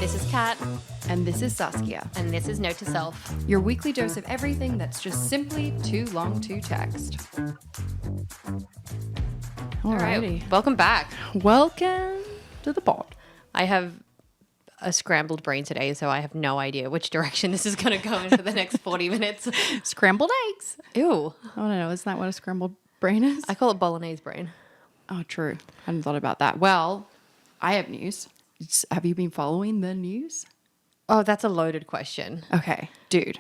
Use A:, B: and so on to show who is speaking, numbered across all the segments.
A: This is Kat,
B: And this is Saskia,
A: and this is Note to Self.
B: your weekly dose of everything that's just simply too long to text. Alrighty.
A: Welcome back.
B: Welcome to the pod.
A: I have a scrambled brain today, so I have no idea which direction this is going to go in for the next 40 minutes.
B: Scrambled eggs.
A: Ew.
B: I don't know. Isn't that what a scrambled brain is?
A: I call it bolognese brain.
B: Oh, true. I hadn't thought about that. Well, I have news. Have you been following the news?
A: Oh, that's a loaded question.
B: Okay, dude.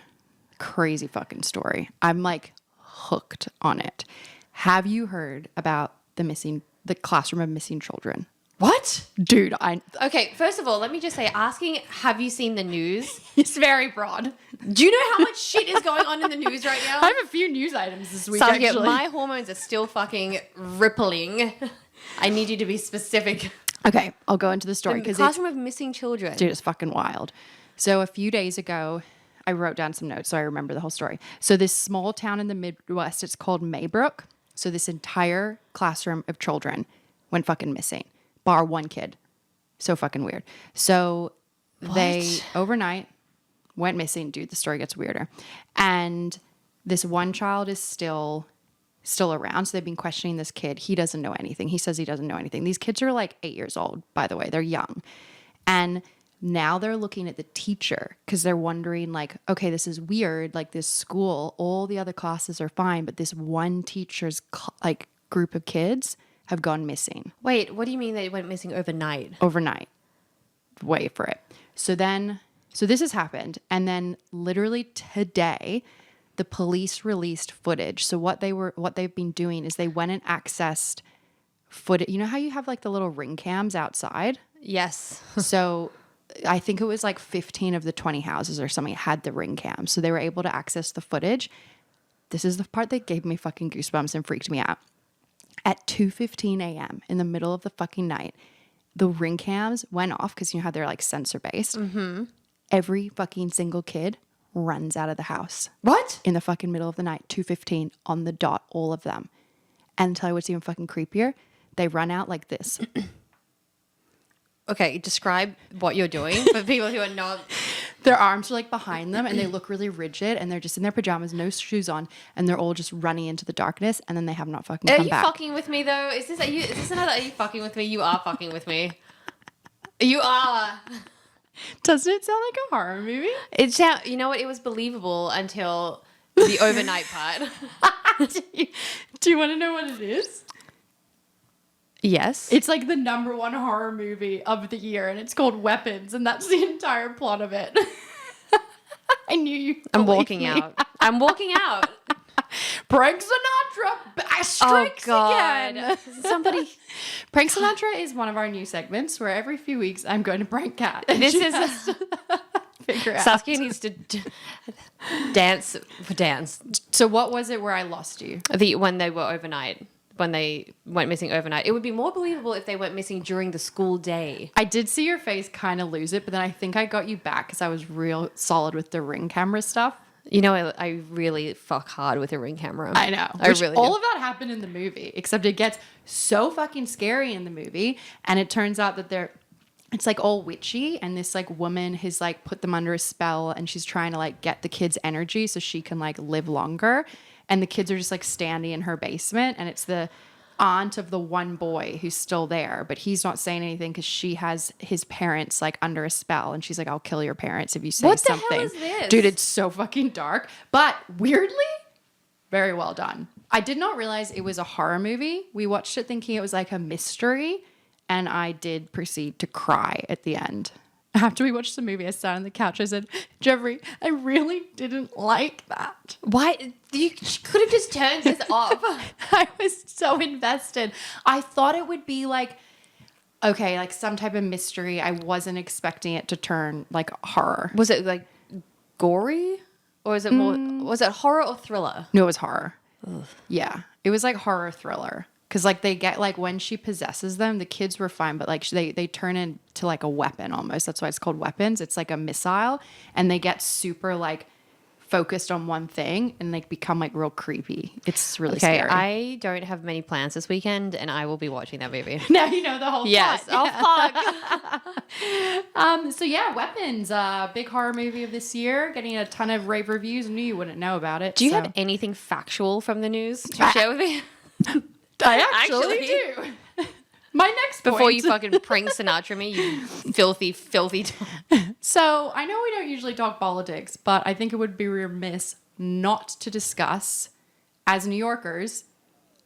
B: Crazy fucking story. I'm like hooked on it. Have you heard about the classroom of missing children?
A: What?
B: Dude,
A: Okay, first of all, let me just say, asking, have you seen the news?
B: it's very broad.
A: Do you know how much shit is going on in the news right now?
B: I have a few news items this week,
A: Saskia,
B: actually.
A: my hormones are still fucking rippling. I need you to be specific.
B: Okay, I'll go into the story
A: The
B: because
A: classroom of missing children.
B: dude, it's fucking wild. So a few days ago, I wrote down some notes so I remember the whole story. So this small town in the Midwest, it's called Maybrook. So this entire classroom of children went fucking missing, bar one kid. So fucking weird. So they overnight went missing. Dude, the story gets weirder. And this one child is still around. So they've been questioning this kid. He doesn't know anything. He says he doesn't know anything. These kids are like 8 years old, by the way. They're young. And now they're looking at the teacher because they're wondering like, okay, this is weird. Like this school, all the other classes are fine, but this one teacher's like group of kids have gone missing.
A: Wait, what do you mean they went missing overnight?
B: Overnight. Wait for it. So this has happened. And then literally today, the police released footage. So what they've been doing is they went and accessed footage. You know how you have like the little ring cams outside?
A: Yes.
B: So I think it was like 15 of the 20 houses or something had the ring cam. So they were able to access the footage. This is the part that gave me fucking goosebumps and freaked me out. At 2:15 a.m. in the middle of the fucking night, the ring cams went off because you know how they're like sensor based. Mm-hmm. Every fucking single kid runs out of the house.
A: What?
B: In the fucking middle of the night, 2:15 on the dot, all of them. And tell you what's even fucking creepier, they run out like this.
A: Okay, describe what you're doing for people who are not.
B: Their arms are like behind them and they look really rigid and they're just in their pajamas, no shoes on, and they're all just running into the darkness and then they have not fucking come back.
A: Are you fucking with me though? Is this another are you fucking with me? You are fucking with me. You are.
B: Doesn't it sound like a horror movie?
A: You know what? It was believable until the overnight part.
B: Do you want to know what it is?
A: Yes.
B: It's like the #1 horror movie of the year and it's called Weapons and that's the entire plot of it. I knew you.
A: I'm walking
B: me.
A: out. I'm walking out.
B: Prank Sinatra strikes again.
A: Somebody.
B: Prank Sinatra is one of our new segments where every few weeks I'm going to prank Kat.
A: This is
B: figure out.
A: Saskia needs to dance.
B: So what was it where I lost you?
A: When they were overnight. When they went missing overnight. It would be more believable if they went missing during the school day.
B: I did see your face kind of lose it, but then I think I got you back because I was real solid with the ring camera stuff.
A: You know, I really fuck hard with a ring camera.
B: I know.
A: I really do.
B: All of that happened in the movie, except it gets so fucking scary in the movie. And it turns out that it's like all witchy. And this like woman has like put them under a spell and she's trying to like get the kids' energy so she can like live longer. And the kids are just like standing in her basement and it's the aunt of the one boy who's still there, but he's not saying anything because she has his parents like under a spell and she's like, I'll kill your parents if you say something.
A: What the hell is this?
B: Dude, it's so fucking dark, but weirdly, very well done. I did not realize it was a horror movie. We watched it thinking it was like a mystery and I did proceed to cry at the end. After we watched the movie, I sat on the couch. I said, Jeffrey, I really didn't like that.
A: Why? You could have just turned this off.
B: I was so invested. I thought it would be like, okay, like some type of mystery. I wasn't expecting it to turn like horror.
A: Was it like gory? Or was it more, was it horror or thriller?
B: No, it was horror. Ugh. Yeah. It was like horror thriller. Because like they get like when she possesses them, the kids were fine, but like they turn into like a weapon almost. That's why it's called Weapons. It's like a missile and they get super like focused on one thing and like become like real creepy. It's really
A: Okay,
B: scary.
A: I don't have many plans this weekend, and I will be watching that movie.
B: Now you know the whole
A: Yes.
B: plot.
A: Oh, fuck.
B: So yeah, Weapons, big horror movie of this year, getting a ton of rave reviews. I knew you wouldn't know about it.
A: Do you have anything factual from the news to share with me?
B: I actually do. My next point.
A: Before you fucking prank Sinatra me, you filthy, filthy.
B: So I know we don't usually talk politics, but I think it would be remiss not to discuss, as New Yorkers,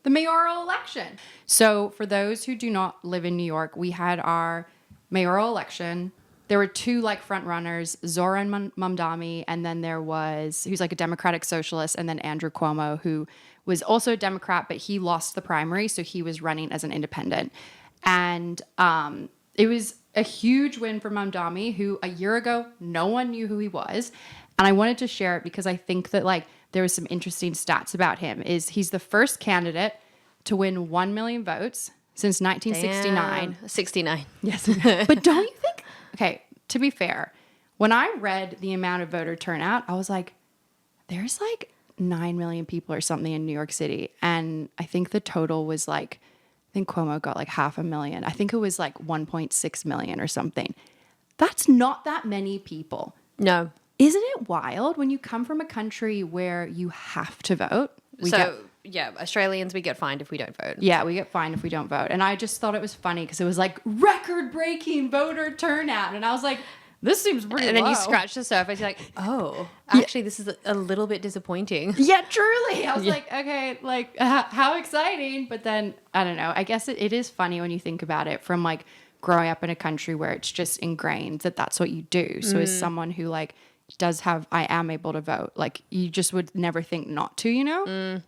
B: the mayoral election. So for those who do not live in New York, we had our mayoral election. There were two like front runners, Zohran Mamdani, and then there was, who's like a Democratic socialist, and then Andrew Cuomo, who was also a Democrat, but he lost the primary, so he was running as an independent. And it was a huge win for Mamdani, who a year ago, no one knew who he was. And I wanted to share it because I think that like there was some interesting stats about him. Is he's the first candidate to win 1 million votes since 1969.
A: Damn. 69.
B: Yes. But don't you think, okay, to be fair, when I read the amount of voter turnout, I was like, there's like 9 million people or something in New York City. And I think the total was like, I think Cuomo got like 500,000. I think it was like 1.6 million or something. That's not that many people.
A: No.
B: Isn't it wild when you come from a country where you have to vote?
A: Yeah, Australians, we get fined if we don't vote.
B: Yeah, we get fined if we don't vote. And I just thought it was funny because it was like record-breaking voter turnout. And I was like, this seems pretty
A: And then you
B: low.
A: scratch the surface, you're like, oh, actually, this is a little bit disappointing.
B: Yeah, truly. I was like, okay, like how exciting. But then, I don't know. I guess it is funny when you think about it from like growing up in a country where it's just ingrained that that's what you do. So as someone who like I am able to vote, like you just would never think not to, you know?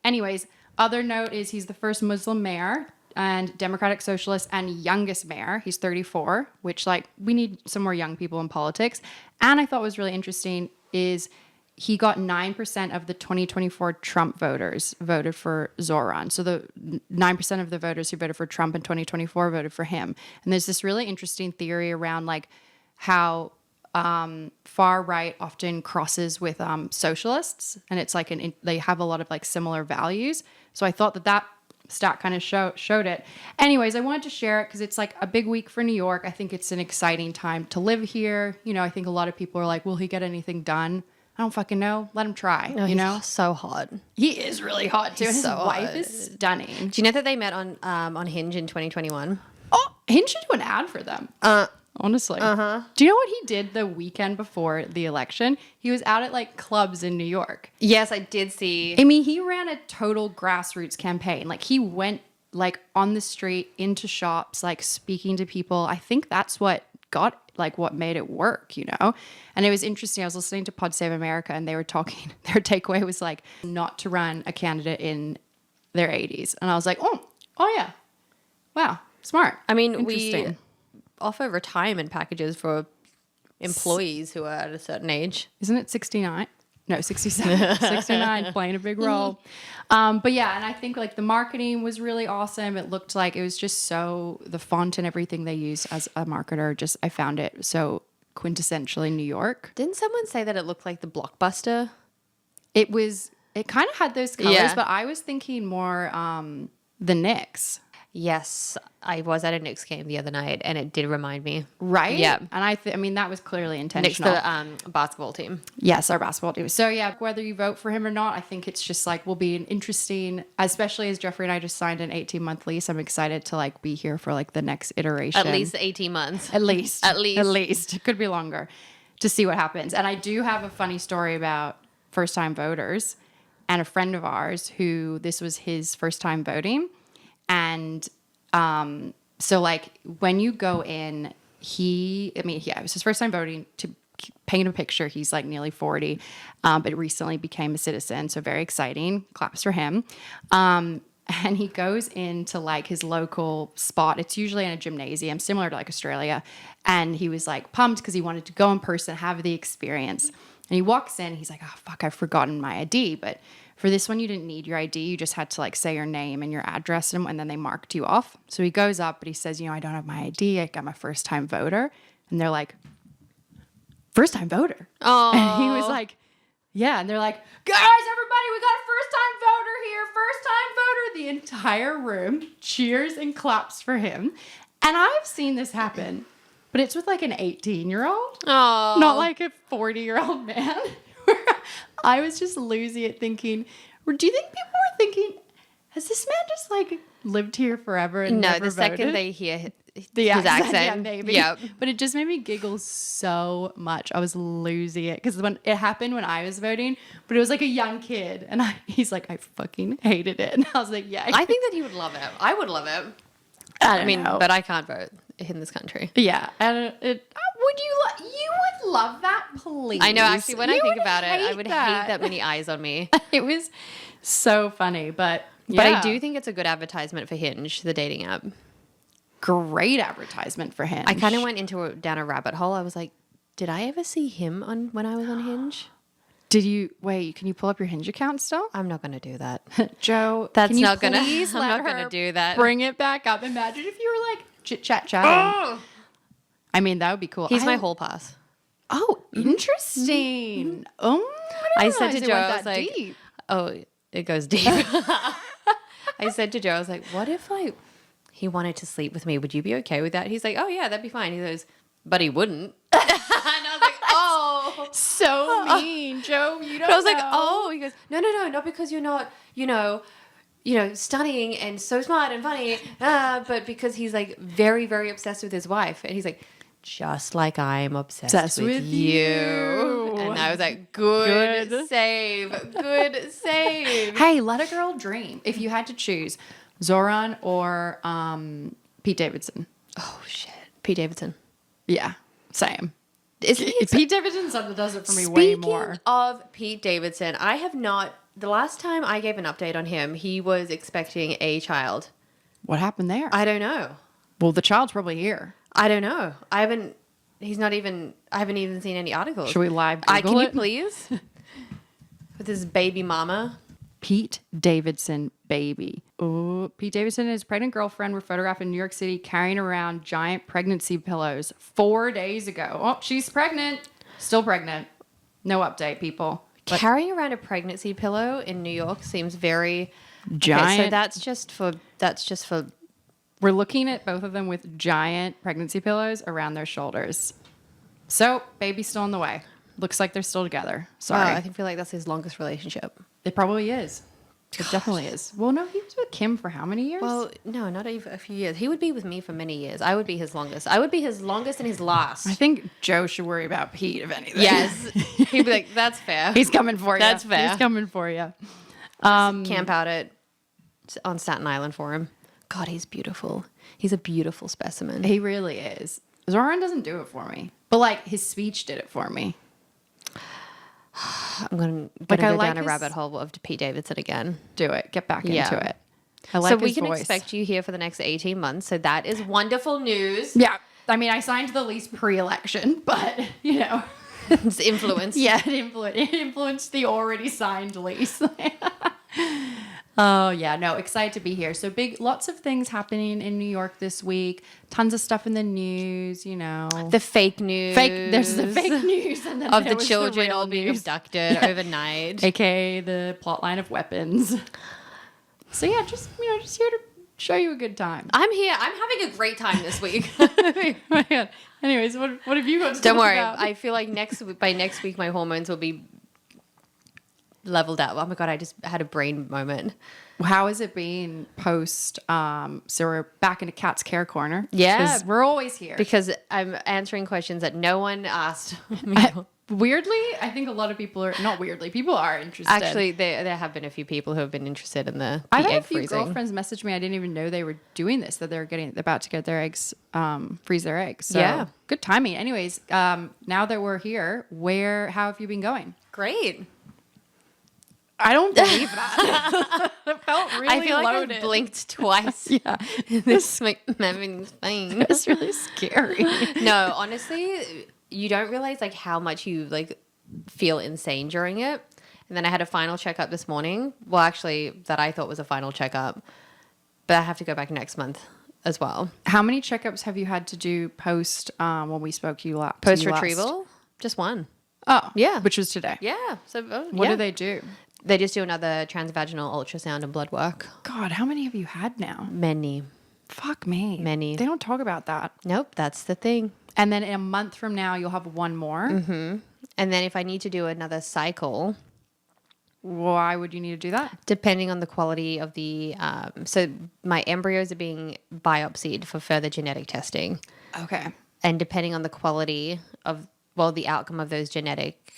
B: Anyways, other note is he's the first Muslim mayor and Democratic Socialist and youngest mayor. He's 34, which like we need some more young people in politics. And I thought was really interesting is he got 9% of the 2024 Trump voters voted for Zohran. So the 9% of the voters who voted for Trump in 2024 voted for him. And there's this really interesting theory around like how far right often crosses with socialists, and it's like they have a lot of like similar values. So I thought that stat kind of showed it. Anyways, I wanted to share it because it's like a big week for New York. I think it's an exciting time to live here. You know, I think a lot of people are like, will he get anything done? I don't fucking know. Let him try.
A: Oh,
B: you know,
A: he's so hot.
B: he is really hot too. And his
A: so
B: wife
A: hot.
B: is stunning.
A: Do you know that they met on Hinge in 2021?
B: Oh, Hinge should do an ad for them. Honestly. Do you know what he did the weekend before the election? He was out at like clubs in New York.
A: Yes, I did see.
B: I mean, he ran a total grassroots campaign. Like he went like on the street into shops, like speaking to people. I think that's what what made it work, you know? And it was interesting. I was listening to Pod Save America and they were talking, their takeaway was like not to run a candidate in their 80s. And I was like, oh yeah. Wow. Smart.
A: I mean,
B: Interesting.
A: we offer retirement packages for employees who are at a certain age.
B: Isn't it 69? No, 67. 69, playing a big role. But yeah, and I think like the marketing was really awesome. It looked like it was just so, the font and everything they used as a marketer, I found it so quintessentially New York.
A: Didn't someone say that it looked like the Blockbuster?
B: It kind of had those colors,
A: Yeah.
B: but I was thinking more the Knicks.
A: Yes, I was at a Knicks game the other night, and it did remind me.
B: Right?
A: Yeah.
B: And I mean, that was clearly
A: Knicks,
B: intentional.
A: the basketball team.
B: Yes, our basketball team. So yeah, whether you vote for him or not, I think it's just like will be an interesting, especially as Jeffrey and I just signed an 18-month lease. I'm excited to like be here for like the next iteration.
A: At least 18 months.
B: At least.
A: At least.
B: At least. It could be longer to see what happens. And I do have a funny story about first-time voters and a friend of ours who this was his first time voting. And so like when you go in, it was his first time voting. To paint a picture, he's like nearly 40, but recently became a citizen. So very exciting. Claps for him. And he goes into like his local spot. It's usually in a gymnasium, similar to like Australia. And he was like pumped because he wanted to go in person, have the experience. And he walks in, he's like, oh fuck, I've forgotten my ID. But for this one, you didn't need your ID. You just had to like say your name and your address and then they marked you off. So he goes up, but he says, I don't have my ID. I'm a first time voter. And they're like, first time voter.
A: Oh.
B: And he was like, Yeah, and they're like, guys, everybody, we got a first-time voter here. First-time voter. The entire room cheers and claps for him. And I've seen this happen, but it's with like an 18-year-old.
A: Oh.
B: Not like a 40-year-old man. I was just losing it thinking, do you think people were thinking, has this man just like lived here forever and
A: No,
B: never
A: the
B: voted?
A: second they hear
B: The
A: his accent.
B: Yeah, maybe.
A: Yep.
B: But it just made me giggle so much. I was losing it because when it happened when I was voting, but it was like a young kid, and he's like, I fucking hated it, and I was like, yeah.
A: I think that he would love it. I would love it.
B: I mean,
A: but I can't vote in this country.
B: yeah. And you would love that, please?
A: I know. Actually, when I
B: You
A: think
B: would
A: about it, I
B: hate
A: would hate that many eyes on me.
B: It was so funny, but
A: But
B: yeah.
A: I do think it's a good advertisement for Hinge, the dating app.
B: Great advertisement for him.
A: I kind of went down a rabbit hole. I was like, did I ever see him when I was on Hinge?
B: Did you wait? Can you pull up your Hinge account still?
A: I'm not going to do that.
B: Joe,
A: That's
B: can you
A: not gonna-
B: please
A: I'm
B: let
A: not gonna
B: her
A: do that.
B: Bring it back up. Imagine if you were like chit chat chatting.
A: Oh!
B: I mean, that would be cool.
A: He's my hall pass.
B: Oh, interesting.
A: I said to Joe, I was
B: that
A: like,
B: deep.
A: oh, it goes deep. I said to Joe, I was like, what if he wanted to sleep with me? Would you be okay with that? He's like, oh yeah, that'd be fine. He goes, but he wouldn't. And I was like, oh.
B: So mean, Joe. You don't.
A: But I was like,
B: know.
A: oh. He goes, no, not because you're not, stunning and so smart and funny, but because he's like very, very obsessed with his wife. And he's like, just like I'm obsessed with you. And I was like, good save. Good save.
B: Hey, let a girl dream. If you had to choose Zohran or Pete Davidson.
A: Oh, shit. Pete Davidson.
B: Yeah, same.
A: It's
B: Pete Davidson does it for me way more.
A: Speaking of Pete Davidson, I have not... The last time I gave an update on him, he was expecting a child.
B: What happened there?
A: I don't know.
B: Well, the child's probably here.
A: I don't know. I haven't even seen any articles.
B: Should we live
A: Can
B: Google
A: you
B: it?
A: please? With his baby mama.
B: Pete Davidson baby. Oh, Pete Davidson and his pregnant girlfriend were photographed in New York City carrying around giant pregnancy pillows 4 days ago. Oh, she's pregnant. Still pregnant. No update, people. But
A: Carrying around a pregnancy pillow in New York seems very
B: giant.
A: Okay, so that's just for
B: We're looking at both of them with giant pregnancy pillows around their shoulders. So, baby's still on the way. Looks like they're still together. Sorry.
A: Wow, I feel like that's his longest relationship.
B: It probably is. It definitely is. Well, no, he was with Kim for how many years?
A: Well, no, not even a few years. He would be with me for many years. I would be his longest. I would be his longest and his last.
B: I think Joe should worry about Pete, if anything.
A: Yes. He'd be like, that's fair.
B: He's coming for you.
A: That's fair.
B: He's coming for you.
A: Camp out on Staten Island for him. God, he's beautiful. He's a beautiful specimen.
B: He really is. Zohran doesn't do it for me. But, like, his speech did it for me.
A: I'm going to
B: Like, I
A: go
B: like
A: down a
B: his-
A: rabbit hole of Pete Davidson again.
B: Do it. Get back
A: Yeah.
B: into it. I like
A: So
B: his
A: we can
B: voice.
A: expect you here for the next 18 months. So that is wonderful news.
B: Yeah. I mean, I signed the lease pre-election, but, you know.
A: It's influence.
B: Yeah, it influenced the already signed lease. Oh, yeah. No, excited to be here. So lots of things happening in New York this week. Tons of stuff in the news, you know.
A: The fake news.
B: There's the fake news. And then
A: of
B: there
A: the
B: was
A: children
B: real
A: all being
B: news.
A: abducted overnight.
B: AKA the plotline of weapons. So yeah, just here to show you a good time.
A: I'm here. I'm having a great time this week.
B: My God. Anyways, what have you got to
A: Don't
B: talk
A: worry.
B: about?
A: I feel like by next week, my hormones will be leveled out. Oh my God, I just had a brain moment.
B: How has it been post? So we're back into Kat's Care Corner.
A: Yeah.
B: 'Cause we're always here.
A: Because I'm answering questions that no one asked me.
B: Weirdly, I think a lot of people are not weirdly. People are interested.
A: Actually, there have been a few people who have been interested in the
B: I've had
A: egg
B: a few
A: freezing.
B: girlfriends message me. I didn't even know they were doing this. That they're about to get their eggs, freeze their eggs. So,
A: Yeah.
B: good timing. Anyways, now that we're here, how have you been going?
A: Great.
B: I don't believe that. It felt really
A: I feel like
B: loaded.
A: I blinked twice.
B: Yeah,
A: This like everything's fine.
B: it's really scary.
A: No, honestly, you don't realize like how much you like feel insane during it. And then I had a final checkup this morning. Well, actually, that I thought was a final checkup, but I have to go back next month as well.
B: How many checkups have you had to do post when we spoke to you last?
A: Post retrieval, just one.
B: Oh,
A: Yeah.
B: which was today.
A: Yeah. So
B: What do they do?
A: They just do another transvaginal ultrasound and blood work.
B: God, how many have you had now?
A: Many.
B: Fuck me.
A: Many.
B: They don't talk about that.
A: Nope, that's the thing.
B: And then in a month from now, you'll have one more.
A: Mm-hmm. And then if I need to do another cycle,
B: Why would you need to do that?
A: depending on the quality of the, so my embryos are being biopsied for further genetic testing.
B: Okay.
A: And depending on the quality of, well, the outcome of those genetic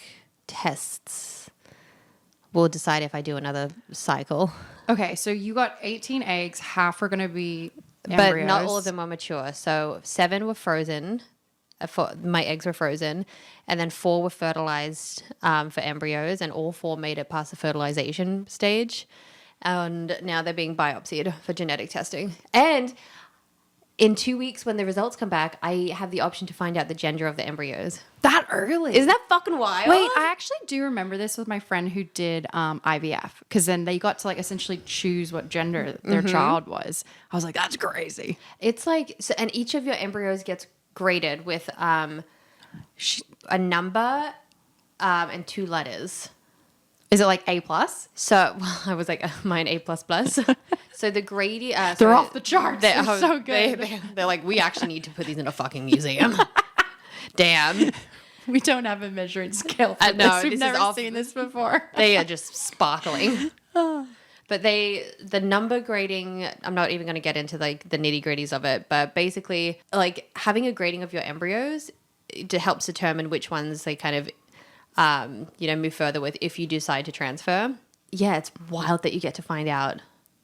A: tests will decide if I do another cycle.
B: Okay, so you got 18 eggs. Half are going to be
A: But
B: embryos.
A: not all of them were mature. So 7 were frozen. My eggs were frozen. And then 4 were fertilized for embryos. And all 4 made it past the fertilization stage. And now they're being biopsied for genetic testing. And in 2 weeks, when the results come back, I have the option to find out the gender of the embryos.
B: That early?
A: Isn't that fucking wild?
B: Wait, I actually do remember this with my friend who did IVF, because then they got to like essentially choose what gender their child was. I was like, that's crazy.
A: It's like, so, and each of your embryos gets graded with a number and 2 letters.
B: Is it like A plus?
A: So well, I was like, mine A++. So the grade,
B: They're off the charts. They're so good.
A: They're like, we actually need to put these in a fucking museum. Damn.
B: We don't have a measuring scale for
A: No,
B: this. We've
A: this is
B: never
A: off-
B: seen this before.
A: They are just sparkling. But the number grading, I'm not even going to get into like the nitty gritties of it, but basically like having a grading of your embryos helps determine which ones they kind of, move further with if you decide to transfer. Yeah, it's wild that you get to find out.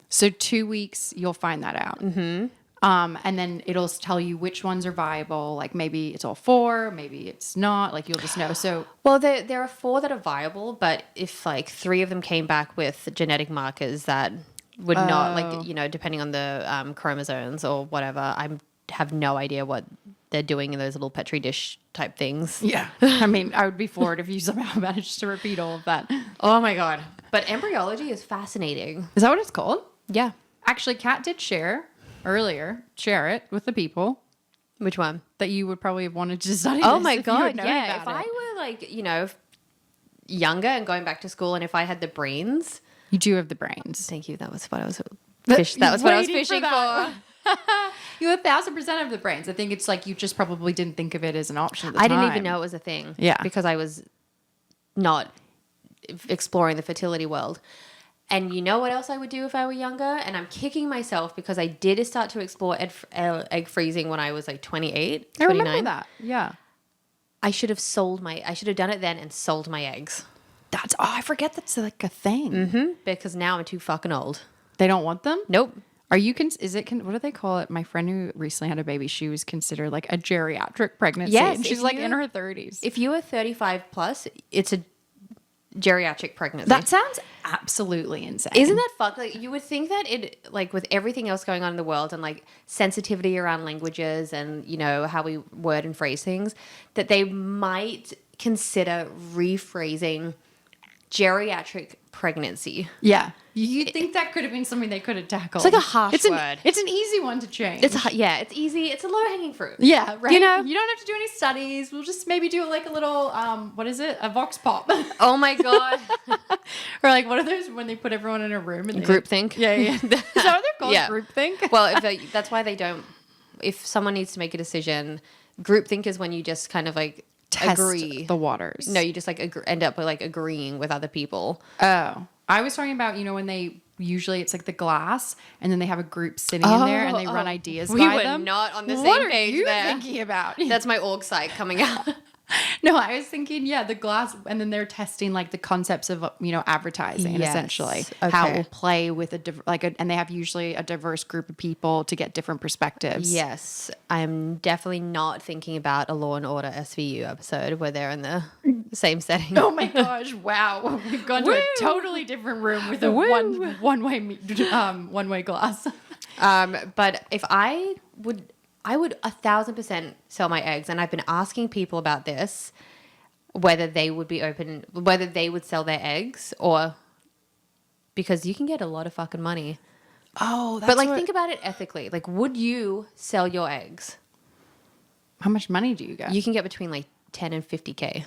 B: So 2 weeks, you'll find that out. Mm-hmm. And then it'll tell you which ones are viable. Like maybe it's all 4, maybe it's not. Like you'll just know. So
A: Well, there are 4 that are viable, but if like 3 of them came back with genetic markers that would not, like, depending on the chromosomes or whatever, I have no idea what they're doing in those little Petri dish type things.
B: yeah, I mean, I would be floored if you somehow managed to repeat all of that.
A: Oh my God. But embryology is fascinating.
B: Is that what it's called?
A: Yeah.
B: Actually, Kat did share it with the people
A: Which one?
B: that you would probably have wanted to study.
A: Oh
B: this
A: my
B: if you had
A: God.
B: known
A: Yeah. If
B: about
A: I
B: it.
A: were like, younger and going back to school and if I had the brains.
B: You do have the brains.
A: Thank you. That was what I was what I was
B: Waiting for
A: fishing
B: that.
A: for.
B: You have 1,000% of the brains. I think it's like you just probably didn't think of it as an option at the
A: I
B: time.
A: didn't even know it was a thing.
B: Yeah.
A: Because I was not exploring the fertility world. And you know what else I would do if I were younger? And I'm kicking myself because I did start to explore egg freezing when I was like 28, 29.
B: I remember that. Yeah.
A: I should have done it then and sold my eggs.
B: I forget that's like a thing.
A: Because now I'm too fucking old.
B: They don't want them?
A: Nope.
B: Are you, what do they call it? My friend who recently had a baby, she was considered like a geriatric pregnancy.
A: Yes,
B: And she's
A: if
B: like
A: you-
B: in her 30s.
A: If you are 35 plus, it's a geriatric pregnancy.
B: That sounds absolutely insane.
A: Isn't that fucked? Like you would think that it, like with everything else going on in the world and like sensitivity around languages and how we word and phrase things, that they might consider rephrasing geriatric pregnancy.
B: Yeah. You'd think that could have been something they could have tackled.
A: It's like a harsh
B: it's
A: word.
B: It's an easy one to change.
A: It's easy. It's a low hanging fruit.
B: Yeah, right.
A: You know?
B: You don't have to do any studies. We'll just maybe do like a little, what is it? A vox pop.
A: Oh my God.
B: Or like, what are those when they put everyone in a room and
A: Groupthink.
B: Yeah, yeah. Is that what they're called?
A: Yeah.
B: Groupthink?
A: Well, that's why they don't. If someone needs to make a decision, groupthink is when you just kind of like
B: Test
A: agree.
B: the waters.
A: No, you just like end up with like agreeing with other people.
B: Oh. I was talking about, when they usually it's like the glass and then they have a group sitting in there and they run ideas
A: We
B: by
A: were
B: them.
A: not on the
B: What
A: same
B: are
A: page
B: you
A: there.
B: thinking about?
A: That's my org site coming out.
B: No, I was thinking, the glass, and then they're testing like the concepts of advertising,
A: Yes.
B: essentially
A: Okay.
B: how it will play with and they have usually a diverse group of people to get different perspectives.
A: Yes, I'm definitely not thinking about a Law and Order SVU episode where they're in the same setting.
B: Oh my gosh! Wow, we've gone to a totally different room with a one way glass.
A: But if I would 1,000% sell my eggs, and I've been asking people about this, whether they would be open, whether they would sell their eggs, or because you can get a lot of fucking money.
B: Oh,
A: But like, think about it ethically. Like, would you sell your eggs?
B: how much money do you get?
A: You can get between like 10 and 50K.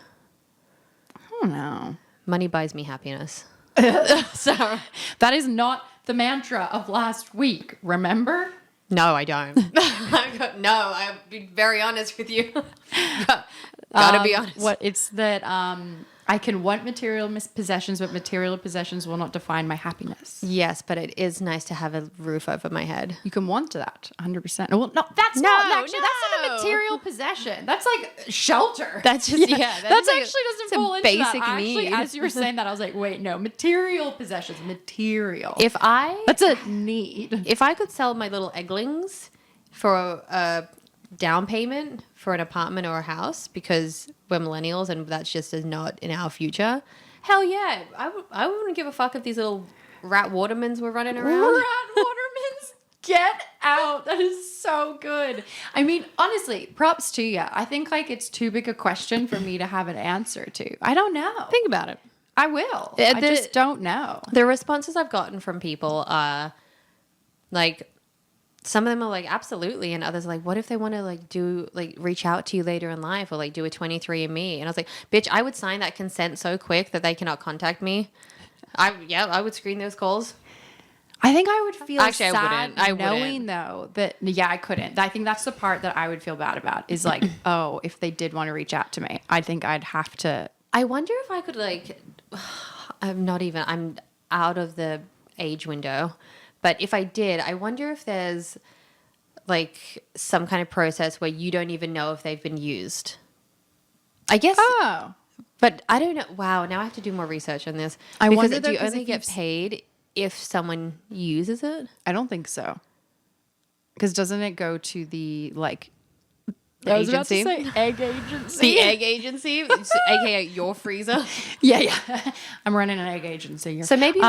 B: don't know.
A: Money buys me happiness.
B: So that is not the mantra of last week, remember?
A: No, I don't. No, I'll be very honest with you. Gotta be honest.
B: What it's that I can want material possessions, but material possessions will not define my happiness.
A: Yes, but it is nice to have a roof over my head.
B: You can want that 100%. Well, no, that's
A: No,
B: not actually.
A: no.
B: That's not a material possession. That's like shelter.
A: That's just
B: That's
A: like
B: actually
A: it's
B: doesn't
A: a
B: fall into
A: basic
B: that. Actually,
A: need.
B: as you were saying that, I was like, wait, no, material possessions, material.
A: That's
B: That's a need.
A: if I could sell my little egglings for a down payment for an apartment or a house because we're millennials and that's just is not in our future. Hell yeah. I wouldn't give a fuck if these little rat watermans were running around.
B: Rat Watermans, get out. That is so good. I mean, honestly, props to you. I think like it's too big a question for me to have an answer to. I don't know.
A: Think about it.
B: I will.
A: The-
B: I just don't know.
A: The responses I've gotten from people are like, some of them are like, absolutely. And others are like, what if they want to like do, like reach out to you later in life or like do a 23andMe? And I was like, bitch, I would sign that consent so quick that they cannot contact me. I would screen those calls.
B: I think I would feel
A: Actually,
B: sad
A: I wouldn't.
B: knowing though that, I couldn't. I think that's the part that I would feel bad about is like, oh, if they did want to reach out to me, I think I'd have to.
A: I wonder if I could like, I'm out of the age window. But if I did, I wonder if there's like some kind of process where you don't even know if they've been used. I guess.
B: Oh.
A: But I don't know. Wow. Now I have to do more research on this.
B: I
A: Because
B: wonder,
A: do
B: though,
A: you
B: 'cause
A: only
B: if
A: get
B: you've
A: paid if someone uses it?
B: I don't think so. Because doesn't it go to the like
A: The
B: I was about to
A: agency?
B: say egg agency.
A: The egg agency, aka your freezer.
B: Yeah. I'm running an egg agency here.
A: So maybe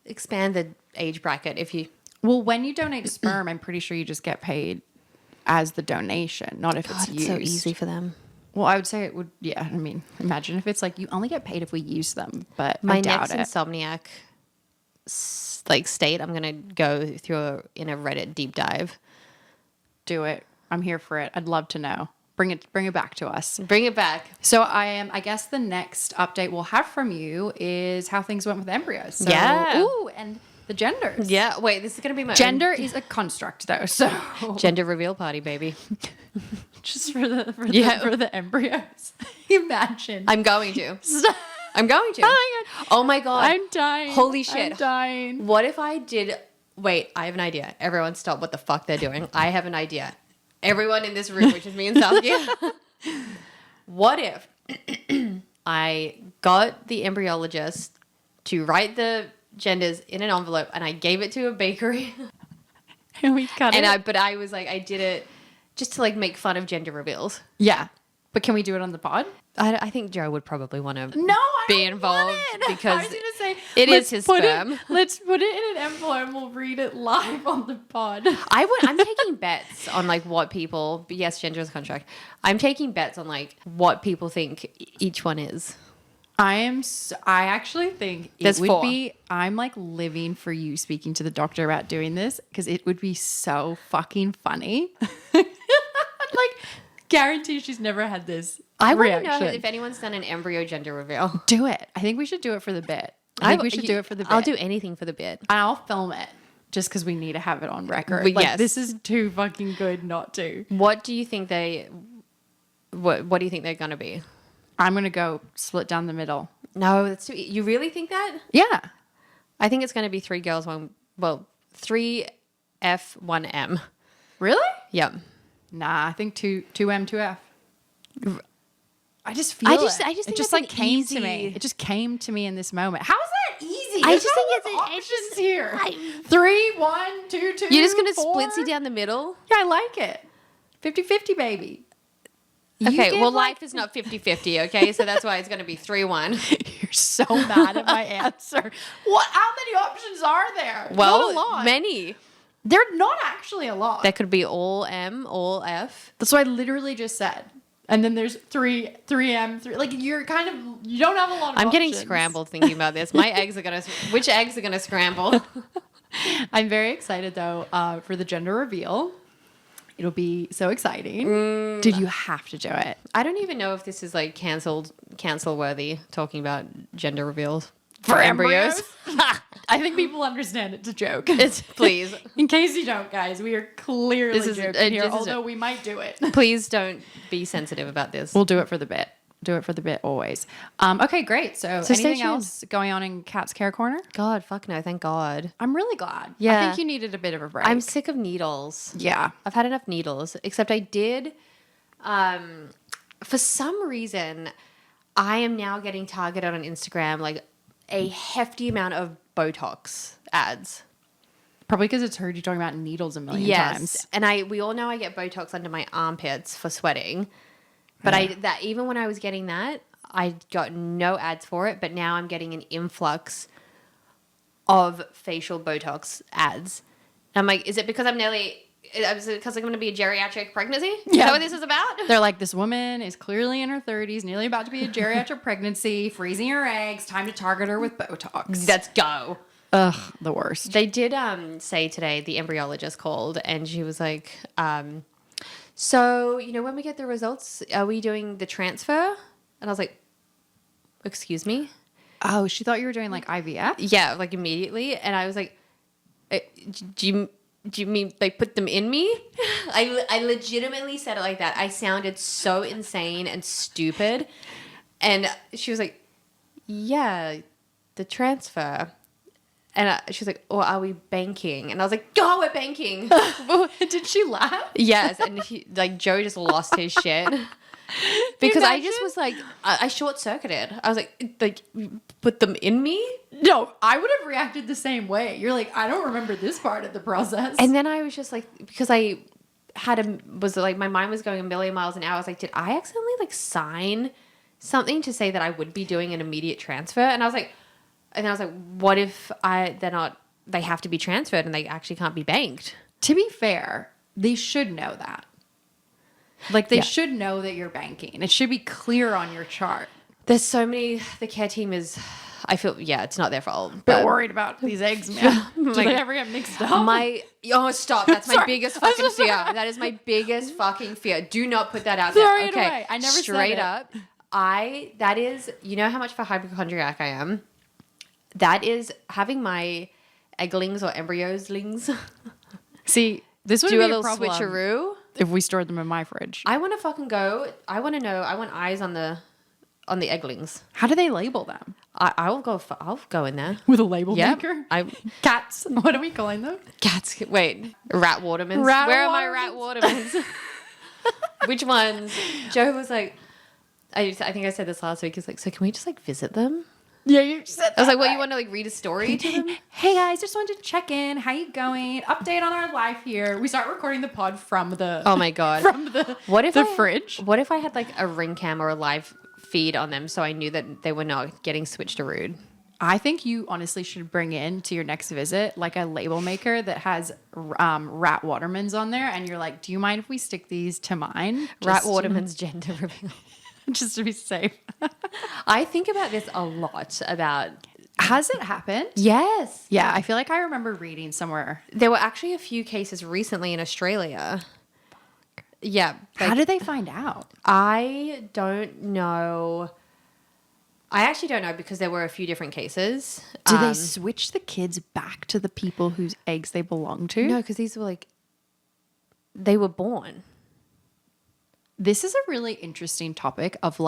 A: expand the age bracket if you.
B: Well, when you donate sperm, I'm pretty sure you just get paid as the donation, not if it's
A: God,
B: used.
A: it's so easy for them.
B: Well, I would say it would. Yeah, I mean, imagine if it's like you only get paid if we use them, but
A: My
B: I doubt
A: next
B: it.
A: insomniac state, I'm gonna go through in a Reddit deep dive.
B: Do it. I'm here for it. I'd love to know. Bring it back to us.
A: Bring it back.
B: So I guess the next update we'll have from you is how things went with embryos. So,
A: Yeah.
B: Ooh, and the genders.
A: Yeah. Wait, this is gonna be my
B: Gender is a construct though. So
A: gender reveal party, baby.
B: just for the
A: Yeah.
B: for the embryos. Imagine.
A: I'm going to.
B: Stop.
A: I'm going to.
B: Oh my God.
A: Oh my god.
B: I'm dying.
A: Holy shit.
B: I'm dying.
A: What if I did? Wait, I have an idea. Everyone, stop! What the fuck they're doing? I have an idea. Everyone in this room, which is me and Saskia. What if I got the embryologist to write the genders in an envelope and I gave it to a bakery
B: And we cut
A: and
B: it.
A: I was like, I did it just to like make fun of gender reveals.
B: Yeah. But can we do it on the pod?
A: I think Joe would probably want to
B: No, I
A: be
B: don't
A: involved
B: want it.
A: because
B: I was gonna say
A: it
B: let's
A: is his
B: put
A: sperm.
B: Let's put it in an envelope and we'll read it live on the pod.
A: I'm taking bets on like what people. Yes, gender is a contract. I'm taking bets on like what people think each one is.
B: I actually think
A: There's
B: it would
A: 4.
B: be. I'm like living for you speaking to the doctor about doing this because it would be so fucking funny. Like, guarantee she's never had this.
A: I want to
B: reaction.
A: know if anyone's done an embryo gender reveal.
B: Do it. I think we should do it for the bit. I think we should do it for the bit.
A: I'll do anything for the bit.
B: And I'll film it just because we need to have it on record.
A: But
B: Like,
A: yes.
B: this is too fucking good not to.
A: What do you think what do you think they're gonna be?
B: I'm gonna go split down the middle.
A: No, that's too. You really think that?
B: Yeah.
A: I think it's gonna be 3 girls, 3 F, 1 M.
B: Really?
A: Yep.
B: Nah, I think 2M, 2F. I just feel
A: I just
B: it.
A: think
B: it
A: that's
B: just like
A: an
B: came to me.
A: easy-
B: It just came to me in this moment. How is that easy?
A: I
B: There's
A: just
B: no
A: think it's
B: options
A: just-
B: here. 3, 1, 2, 2.
A: You're just gonna
B: 4.
A: splitsy down the middle.
B: Yeah, I like it. 50-50, baby. You
A: Okay,
B: give,
A: well,
B: like-
A: life is not 50-50, okay? So that's why it's going to be 3-1.
B: You're so mad at my answer. What? How many options are there?
A: Well,
B: not a lot.
A: many.
B: They're not actually a lot.
A: That could be all M, all F.
B: That's what I literally just said. And then there's 3M, 3. Like, you're kind of, you don't have a lot of
A: I'm getting
B: options.
A: scrambled thinking about this. My eggs are going to, which eggs are going to scramble?
B: I'm very excited, though, for the gender reveal. It'll be so exciting. Dude, you have to do it.
A: I don't even know if this is like cancel worthy, talking about gender reveals
B: For embryos? I think people understand it's a joke.
A: It's please.
B: In case you don't, guys, we are clearly joking here,
A: this is
B: although we might do it.
A: Please don't be sensitive about this.
B: We'll do it for the bit. Do it for the bit always. Okay, great. So
A: stay
B: anything
A: tuned.
B: else going on in Kat's Care Corner?
A: God, fuck no, thank God.
B: I'm really glad.
A: Yeah.
B: I think you needed a bit of a break.
A: I'm sick of needles.
B: Yeah.
A: I've had enough needles. Except I did, for some reason, I am now getting targeted on Instagram like a hefty amount of Botox ads.
B: Probably because it's heard you talking about needles a million times.
A: And we all know I get Botox under my armpits for sweating. But that even when I was getting that, I got no ads for it. But now I'm getting an influx of facial Botox ads. And I'm like, is it because I'm because I'm going to be a geriatric pregnancy? Is that what this is about?
B: They're like, this woman is clearly in her 30s, nearly about to be a geriatric pregnancy, freezing her eggs, time to target her with Botox.
A: Let's go.
B: Ugh, the worst.
A: They did say today, the embryologist called, and she was like, so, when we get the results, are we doing the transfer? And I was like, excuse me?
B: Oh, she thought you were doing like IVF?
A: Yeah, like immediately. And I was like, do you mean they put them in me? I legitimately said it like that. I sounded so insane and stupid. And she was like, yeah, the transfer. And she was like, or are we banking? And I was like, oh, we're banking.
B: Did she laugh?
A: Yes. And Joe just lost his shit. Because I just was like, I short-circuited. I was like, put them in me?
B: No, I would have reacted the same way. You're like, I don't remember this part of the process.
A: And then I was just like, because I my mind was going a million miles an hour. I was like, did I accidentally sign something to say that I would be doing an immediate transfer? And I was like, what if they have to be transferred and they actually can't be banked?
B: To be fair, they should know that. They should know that you're banking. It should be clear on your chart.
A: There's so many, the care team is, I feel, it's not their fault.
B: But worried about these eggs, man. Do they ever get mixed up?
A: Stop. That's my biggest fucking fear. That is my biggest fucking fear. Do not put that out
B: Throw
A: there.
B: it away. I never
A: Straight
B: said it.
A: up. That is, how much of a hypochondriac I am? That is having my egglings or embryos-lings.
B: See, this would
A: do
B: be
A: a little
B: problem
A: switcheroo.
B: if we stored them in my fridge.
A: I want to fucking go. I want to know. I want eyes on the egglings.
B: How do they label them?
A: I'll go in there
B: With a label
A: Yep.
B: maker?
A: I
B: Cats. What are we calling them?
A: cats. Wait, rat watermans.
B: Rat
A: Where are my rat watermans? Which ones? Joe was like, I think I said this last week. He's like, so can we just visit them?
B: Yeah, you said that.
A: I was like, what, you want to read a story to them?
B: Hey guys, just wanted to check in. How you going? Update on our life here. We start recording the pod from the
A: Oh my god.
B: from the fridge.
A: What if I had a ring cam or a live feed on them so I knew that they were not getting switched around?
B: I think you honestly should bring in to your next visit a label maker that has rat watermans on there, and you're like, do you mind if we stick these to mine?
A: Rat waterman's gender reveal.
B: Just to be safe.
A: I think about this a lot about.
B: Has it happened?
A: Yes.
B: Yeah, I feel like I remember reading somewhere.
A: There were actually a few cases recently in Australia. Yeah.
B: How did they find out?
A: I don't know. I actually don't know because there were a few different cases.
B: Do they switch the kids back to the people whose eggs they belong to?
A: No, because these were they were born.
B: This is a really interesting topic of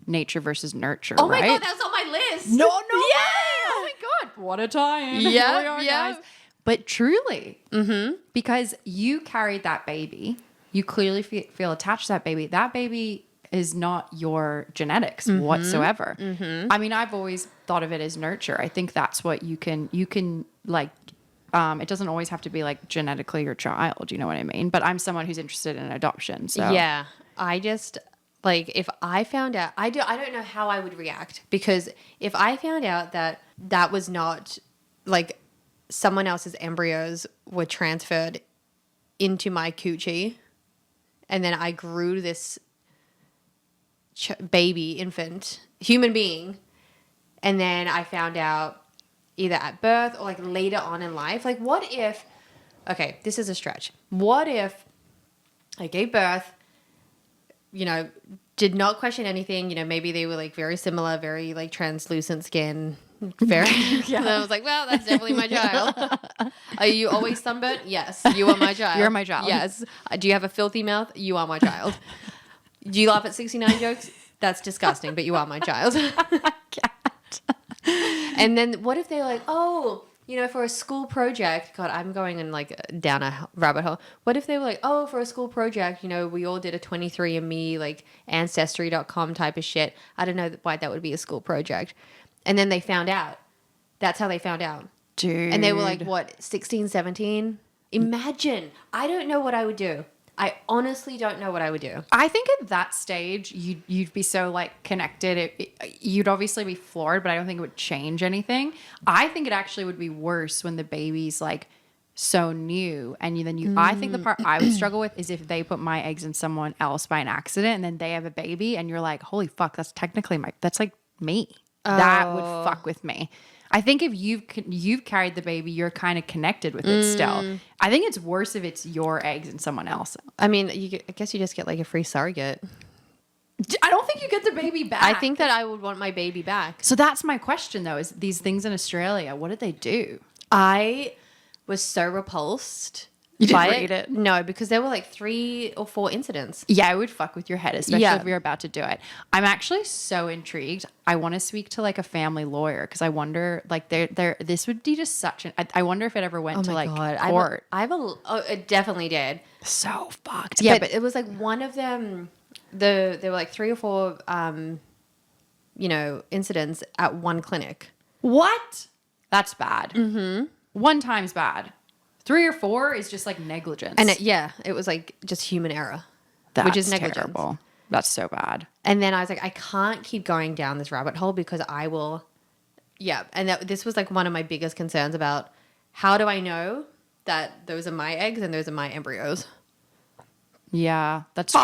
B: nature versus nurture,
A: Oh my
B: right?
A: god, that's on my list.
B: No,
A: Yeah.
B: Oh my god, what a time!
A: Yeah,
B: Here we are,
A: yeah.
B: guys. But truly, because you carried that baby, you clearly feel attached to that baby. That baby is not your genetics whatsoever. I mean, I've always thought of it as nurture. I think that's what you can it doesn't always have to be genetically your child, you know what I mean? But I'm someone who's interested in adoption. So
A: yeah, I just if I found out, I don't know how I would react, because if I found out that was not someone else's embryos were transferred into my coochie, and then I grew this baby, infant, human being, and then I found out either at birth or later on in life, what if, okay, this is a stretch. What if I gave birth, you know, did not question anything. You know, maybe they were like very similar, very like translucent skin. Very. And I was like, well, that's definitely my child. Are you always sunburnt? Yes, you are my child.
B: You're my child.
A: Yes. Do you have a filthy mouth? You are my child. Do you laugh at 69 jokes? That's disgusting, but you are my child. And then what if they're like, oh, you know, for a school project, God, I'm going in like down a rabbit hole. What if they were like, oh, for a school project, you know, we all did a 23andMe, like ancestry.com type of shit. I don't know why that would be a school project. And then they found out. That's how they found out.
B: Dude.
A: And they were like, what, 16, 17? Imagine. I don't know what I would do. I honestly don't know what I would do.
B: I think at that stage, you'd be so like connected. You'd obviously be floored, but I don't think it would change anything. I think it actually would be worse when the baby's like so new. And I think the part I would struggle with is if they put my eggs in someone else by an accident and then they have a baby and you're like, holy fuck, that's technically that's like me. That would fuck with me. I think if you've carried the baby, you're kind of connected with it still. I think it's worse if it's your eggs and someone else.
A: I mean, I guess you just get like a free surrogate.
B: I don't think you get the baby back.
A: I think that I would want my baby back.
B: So that's my question though, is these things in Australia, what did they do?
A: I was so repulsed.
B: You didn't read it?
A: No, because there were like 3 or 4 incidents.
B: Yeah, it would fuck with your head, especially if you're about to do it. I'm actually so intrigued. I want to speak to like a family lawyer because I wonder, like, this would be just such an. I wonder if it ever went to like court.
A: It definitely did.
B: So fucked. Yeah,
A: but it was like one of them. There were like 3 or 4, you know, incidents at one clinic.
B: What? That's bad. Mm-hmm. One time's bad. 3 or 4 is just like negligence.
A: And it was like just human error, which is negligence.
B: Terrible. That's so bad.
A: And then I was like, I can't keep going down this rabbit hole because I will. Yeah. And this was like one of my biggest concerns about how do I know that those are my eggs and those are my embryos?
B: Yeah, that's true.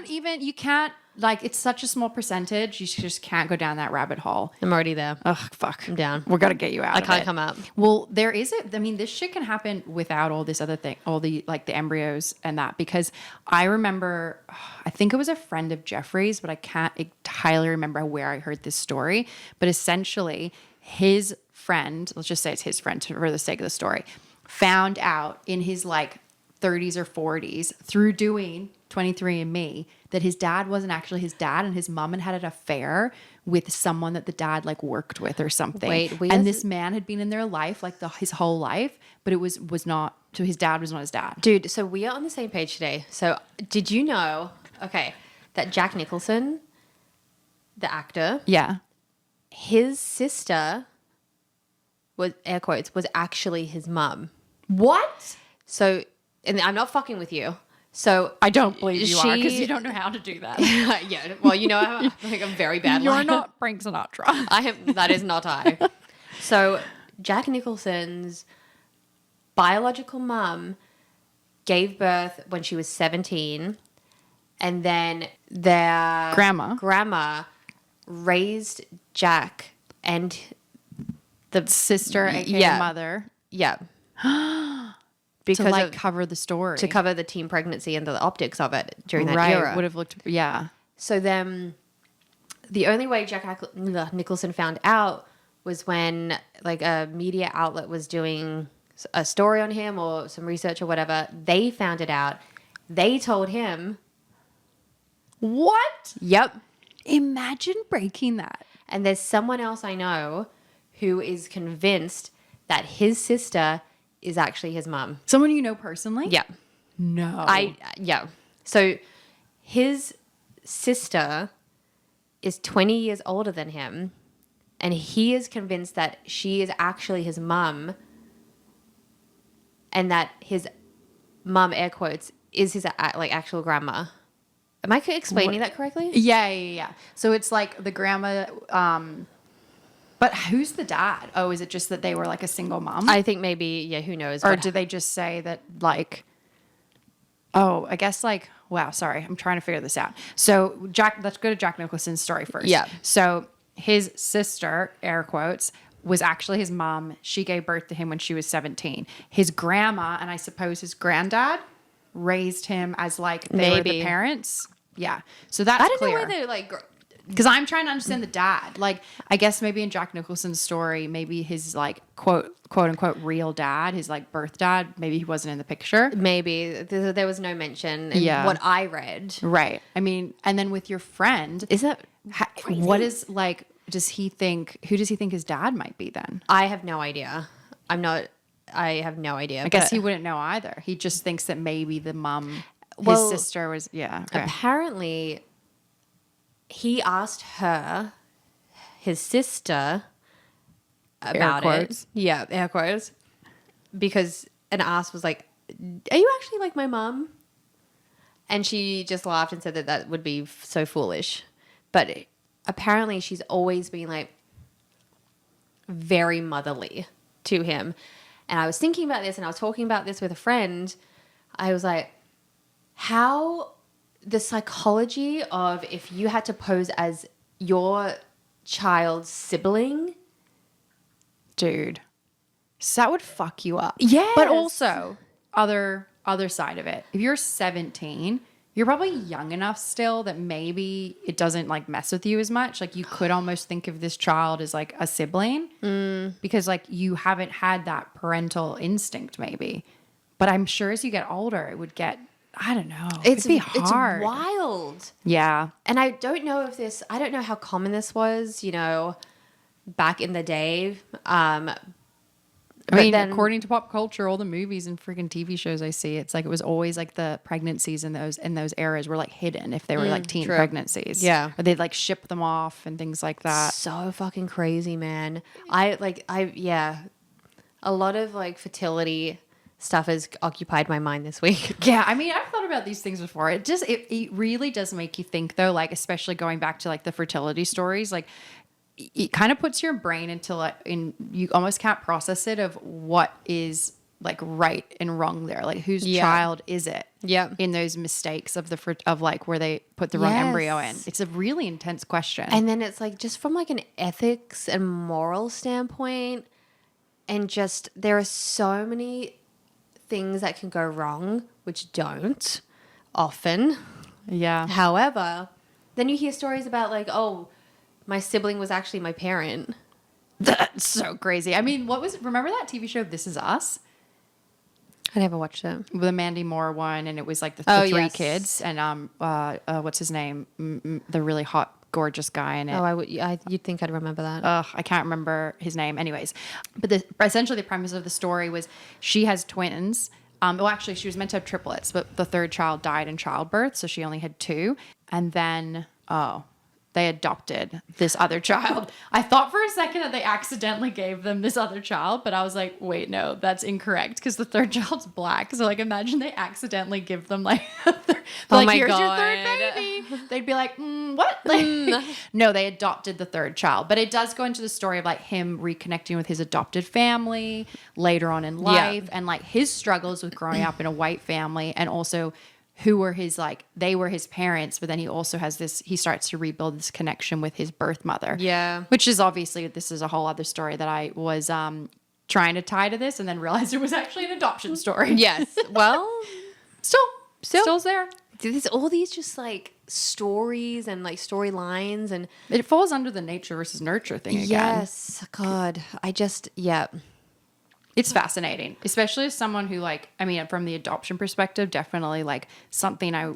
B: You can't, like, it's such a small percentage. You just can't go down that rabbit hole.
A: I'm already there.
B: Ugh, fuck.
A: I'm down.
B: We're going to get you out
A: I can't come out.
B: Well, this shit can happen without all this other thing, all the, like, the embryos and that, because I remember, I think it was a friend of Jeffrey's, but I can't entirely remember where I heard this story. But essentially, his friend, let's just say it's his friend for the sake of the story, found out in his, like, 30s or 40s through doing 23andMe that his dad wasn't actually his dad and his mom had an affair with someone that the dad like worked with or something. And this man had been in their life like his whole life, but it was not, so his dad was not his dad.
A: Dude, so we are on the same page today. So did you know, that Jack Nicholson, the actor, his sister was, air quotes, was actually his mum.
B: What?
A: So, and I'm not fucking with you. So
B: I don't believe you are because you don't know how to do that.
A: Yeah. Well, you know, I'm very bad.
B: You're not Frank Sinatra.
A: That is not I. So Jack Nicholson's biological mum gave birth when she was 17, and then their grandma raised Jack and the
B: sister, aka mother.
A: Yeah.
B: Because to like cover the story.
A: To cover the teen pregnancy and the optics of it during that era.
B: Would have looked, yeah.
A: So then the only way Jack Nicholson found out was when like a media outlet was doing a story on him or some research or whatever. They found it out. They told him.
B: What?
A: Yep.
B: Imagine breaking that.
A: And there's someone else I know who is convinced that his sister is actually his mum.
B: Someone you know personally?
A: Yeah.
B: No.
A: Yeah. So his sister is 20 years older than him, and he is convinced that she is actually his mum, and that his mum, air quotes, is his like actual grandma. Am I explaining that correctly?
B: Yeah. So it's like the grandma. But who's the dad? Oh, is it just that they were like a single mom?
A: I think maybe, yeah, who knows?
B: Or do they just say that like, oh, I guess like, wow, sorry, I'm trying to figure this out. So let's go to Jack Nicholson's story first.
A: Yeah.
B: So his sister, air quotes, was actually his mom. She gave birth to him when she was 17. His grandma, and I suppose his granddad, raised him as like they were the
A: Maybe.
B: parents. Yeah. So that's
A: I don't
B: clear.
A: know whether like
B: Because I'm trying to understand the dad. Like, I guess maybe in Jack Nicholson's story, maybe his like quote unquote real dad, his like birth dad, maybe he wasn't in the picture.
A: maybe there was no mention in
B: Yeah.
A: what I read.
B: Right. I mean, and then with your friend,
A: Is that
B: what is like, who does he think his dad might be then?
A: I have no idea. I have no idea.
B: I guess he wouldn't know either. He just thinks that maybe the mom,
A: Well,
B: his sister was, yeah. Okay.
A: apparently he asked her, his sister, about
B: quotes.
A: it. Yeah, air quotes. Because an ass was like, "Are you actually like my mum?" And she just laughed and said that that would be so foolish. But apparently she's always been like very motherly to him. And I was thinking about this and I was talking about this with a friend. I was like, how the psychology of if you had to pose as your child's sibling.
B: Dude. So that would fuck you up.
A: Yes.
B: But also, other side of it, if you're 17, you're probably young enough still that maybe it doesn't like mess with you as much. Like you could almost think of this child as like a sibling because like you haven't had that parental instinct maybe. But I'm sure as you get older, it would get, I don't know. It'd be hard.
A: It's wild.
B: Yeah.
A: And I don't know how common this was, back in the day.
B: I mean, according to pop culture, all the movies and freaking TV shows I see, it's like it was always like the pregnancies in those eras were like hidden if they were like teen
A: true.
B: pregnancies.
A: Yeah.
B: Or they'd like ship them off and things like that.
A: So fucking crazy, man. Yeah. A lot of like fertility stuff has occupied my mind this week.
B: Yeah, I mean, I've thought about these things before. It really does make you think though, like especially going back to like the fertility stories, like it kind of puts your brain into like you almost can't process it of what is like right and wrong there, like whose child is it?
A: Yeah,
B: in those mistakes of of like where they put the wrong embryo in. It's a really intense question.
A: And then it's like just from like an ethics and moral standpoint, and just there are so many things that can go wrong which don't often.
B: Yeah.
A: However, then you hear stories about like, oh, my sibling was actually my parent.
B: That's so crazy. I mean, remember that TV show This Is Us?
A: I never watched it.
B: The Mandy Moore one, and it was like the three
A: yes.
B: kids, and what's his name? The really hot, gorgeous guy in it.
A: Oh, you'd think I'd remember that.
B: I can't remember his name. Anyways, but essentially the premise of the story was she has twins. Well, actually, she was meant to have triplets, but the third child died in childbirth, so she only had two. And then, they adopted this other child. I thought for a second that they accidentally gave them this other child, but I was like, wait, no, that's incorrect because the third child's black. So like, imagine they accidentally give them like, here's your third baby. They'd be like, what? Like, no, they adopted the third child. But it does go into the story of like him reconnecting with his adopted family later on in life and like his struggles with growing up in a white family, and also who were they were his parents, but then he also has he starts to rebuild this connection with his birth mother. Yeah. Which is obviously, this is a whole other story that I was trying to tie to this and then realized it was actually an adoption story.
A: Yes. Well,
B: Still's there.
A: There's all these just like stories and like storylines, and
B: it falls under the nature versus nurture thing again.
A: Yes. God,
B: It's fascinating, especially as someone who like, I mean, from the adoption perspective, definitely like something I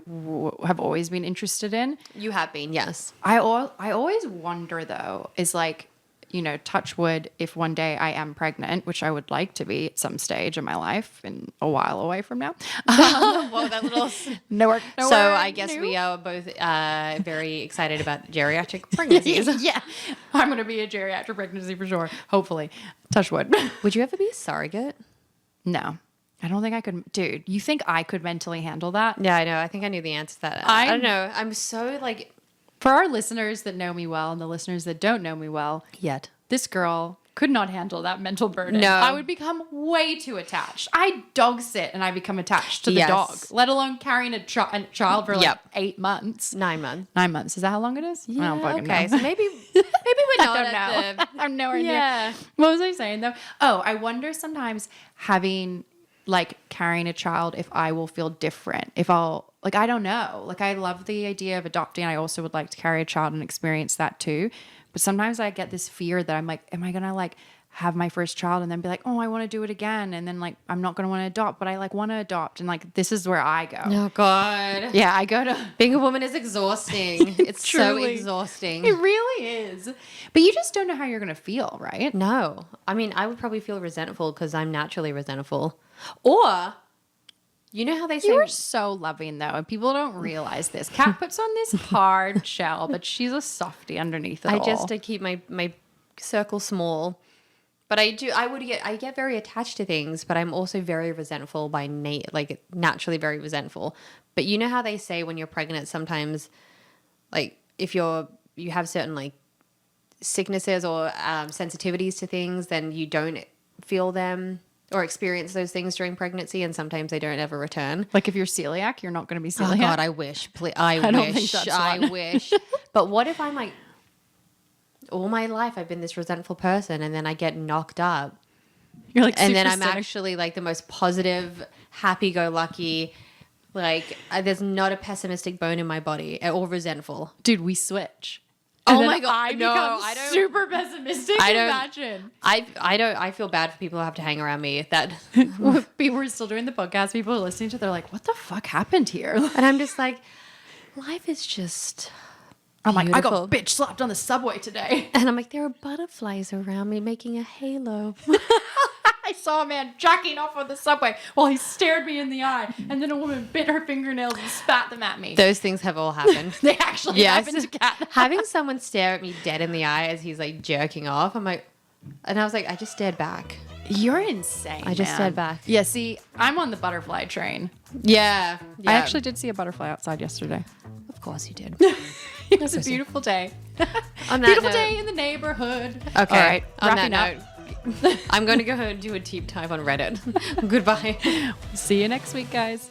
B: have always been interested in.
A: You have been, yes.
B: I always wonder though, is like, touch wood, if one day I am pregnant, which I would like to be at some stage in my life and a while away from now.
A: Well, that little
B: nowhere.
A: So I guess we are both very excited about geriatric pregnancies.
B: Yeah, I'm going to be a geriatric pregnancy for sure. Hopefully, touch wood.
A: Would you ever be a surrogate?
B: No, I don't think I could. Dude, you think I could mentally handle that?
A: Yeah, I know. I think I knew the answer to that. I don't know. I'm so like.
B: For our listeners that know me well and the listeners that don't know me well
A: yet,
B: this girl could not handle that mental burden.
A: No.
B: I would become way too attached. I dog sit and I become attached to the dog, let alone carrying a child for like 8 months.
A: 9 months.
B: 9 months. Is that how long it is?
A: Yeah,
B: I don't fucking
A: know.
B: So
A: maybe we're not.
B: I don't know. I'm nowhere near. What was I saying though? Oh, I wonder sometimes having like carrying a child if I will feel different. If I'll, like, I don't know. Like, I love the idea of adopting. I also would like to carry a child and experience that too. But sometimes I get this fear that I'm like, am I going to like have my first child and then be like, oh, I want to do it again. And then like, I'm not going to want to adopt, but I like want to adopt. And like, this is where I go.
A: Oh God.
B: Yeah, I go to.
A: Being a woman is exhausting. It's so
B: Truly.
A: exhausting.
B: It really is. But you just don't know how you're going to feel, right?
A: No. I mean, I would probably feel resentful because I'm naturally resentful. Or, you know how they say...
B: You are so loving, though, and people don't realize this. Kat puts on this hard shell, but she's a softie underneath it all.
A: I just keep my circle small. But I get very attached to things, but I'm also very resentful by like naturally very resentful. But you know how they say when you're pregnant, sometimes like if you have certain like sicknesses or sensitivities to things, then you don't feel them or experience those things during pregnancy, and sometimes they don't ever return.
B: Like if you're celiac, you're not going to be celiac.
A: Oh God, I wish. I
B: don't think that's
A: I
B: one.
A: wish. But what if I'm like, all my life I've been this resentful person, and then I get knocked up,
B: You're like,
A: and then
B: super
A: I'm
B: cynical.
A: actually like the most positive, happy-go-lucky. Like there's not a pessimistic bone in my body or resentful.
B: Dude, we switch.
A: Oh
B: And then
A: my God,
B: I
A: no,
B: become
A: I don't-
B: super pessimistic.
A: I don't-
B: Imagine.
A: I feel bad for people who have to hang around me. That,
B: We're still doing the podcast. People are listening to it. They're like, what the fuck happened here?
A: and I'm just like, life is just.
B: I'm like, I
A: beautiful.
B: got bitch slapped on the subway today.
A: And I'm like, there are butterflies around me making a halo.
B: I saw a man jacking off on the subway while he stared me in the eye, and then a woman bit her fingernails and spat them at me.
A: Those things have all happened.
B: They actually happened to Kat.
A: Having someone stare at me dead in the eye as he's like jerking off, I'm like, and I was like, I just stared back.
B: You're insane.
A: I just
B: man.
A: stared back.
B: Yeah, see, I'm on the butterfly train.
A: Yeah.
B: I actually did see a butterfly outside yesterday.
A: Of course you did.
B: It was a beautiful day.
A: On that
B: Beautiful
A: note-
B: day in the neighborhood.
A: Okay.
B: All right.
A: On
B: Wrapping
A: that
B: up.
A: note, I'm going to go and do a deep dive on Reddit. Goodbye.
B: See you next week, guys.